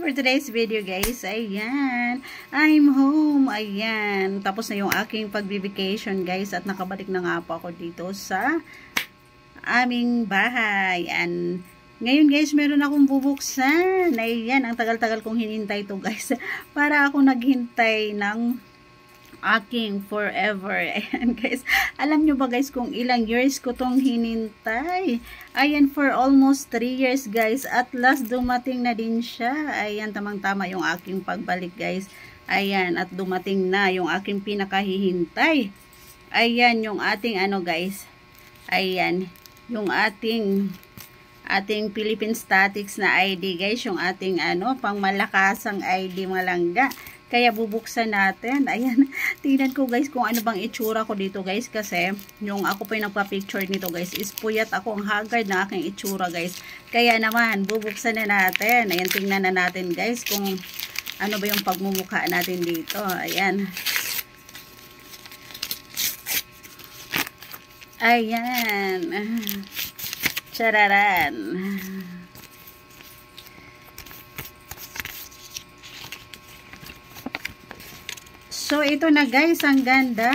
for today's video guys. Ayan. I'm home. Ayan. Tapos na yung aking pag-vacation guys. At nakabalik na nga po ako dito sa aming bahay. And ngayon guys, meron akong bubuksan. Ayan. Ang tagal-tagal kong hinintay to guys. Para ako naghintay ng aking forever. Ayan guys. Alam nyo ba guys kung ilang years ko tong hinintay? Ayan, for almost 3 years guys. At last dumating na din siya. Ayan, tamang-tama yung aking pagbalik guys. Ayan, at dumating na yung aking pinakahihintay. Ayan, yung ating ano guys. Ayan, yung ating Philippine Statics na ID guys. Yung ating ano, pangmalakasang ID malangga. Kaya bubuksan natin. Ayan. Tingnan ko guys kung ano bang itsura ko dito guys. Kasi yung ako pa yung nagpa-picture nito guys. Is puyat ako. Ang haggard na aking itsura guys. Kaya naman bubuksan na natin. Ayan. Tingnan na natin guys kung ano ba yung pagmumukha natin dito. Ayan. Ayan. Chararan. So, ito na guys, ang ganda.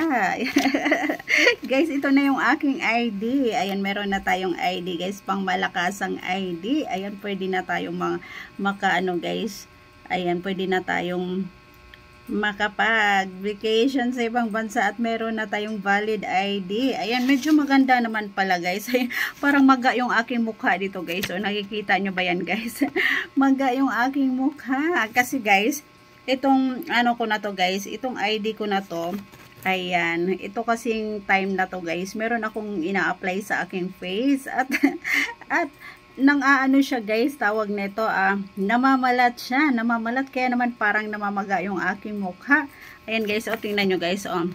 Guys, ito na yung aking ID. Ayan, meron na tayong ID guys, pang malakasang ID. Ayan, pwede na tayong makaano guys. Ayan, pwede na tayong makapag-vacation sa ibang bansa at meron na tayong valid ID. Ayan, medyo maganda naman pala guys. Ayan, parang maga yung aking mukha dito guys. So, nakikita nyo ba yan guys? Maga yung aking mukha. Kasi guys, itong ano ko na to guys, itong ID ko na to, ayan, ito kasing time na to guys, meron akong ina-apply sa aking face at nang aano siya guys, tawag nito, namamalat siya, namamalat, kaya naman parang namamaga yung aking mukha. Ayan guys, o tingnan nyo guys, o.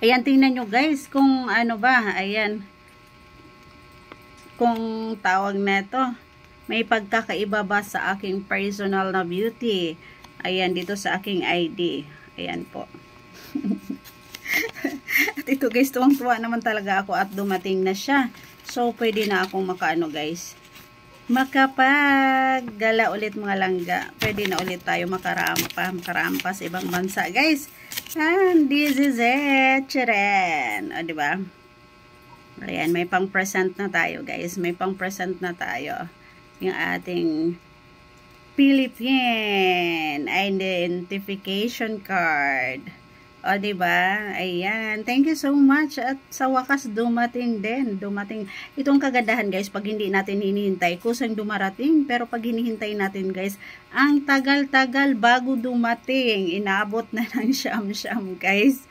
Ayan, tingnan nyo guys, kung ano ba, ayan, kung tawag nito, may pagkakaiba ba sa aking personal na beauty. Ayan, dito sa aking ID. Ayan po. At ito guys, tuwang-tuwa naman talaga ako at dumating na siya. So, pwede na akong makaano guys. Makapag-gala ulit mga langga. Pwede na ulit tayo makarampa sa ibang bansa guys. And this is it. Chiren. O, diba? Ayan, may pang-present na tayo guys. May pang-present na tayo. Yung ating Philippine identification card. O, diba? Ayan. Thank you so much. At sa wakas, dumating din. Dumating. Itong kagandahan, guys, pag hindi natin hinihintay, kusang dumarating. Pero pag hinihintay natin, guys, ang tagal-tagal bago dumating. Inaabot na ng siyam-siyam, guys.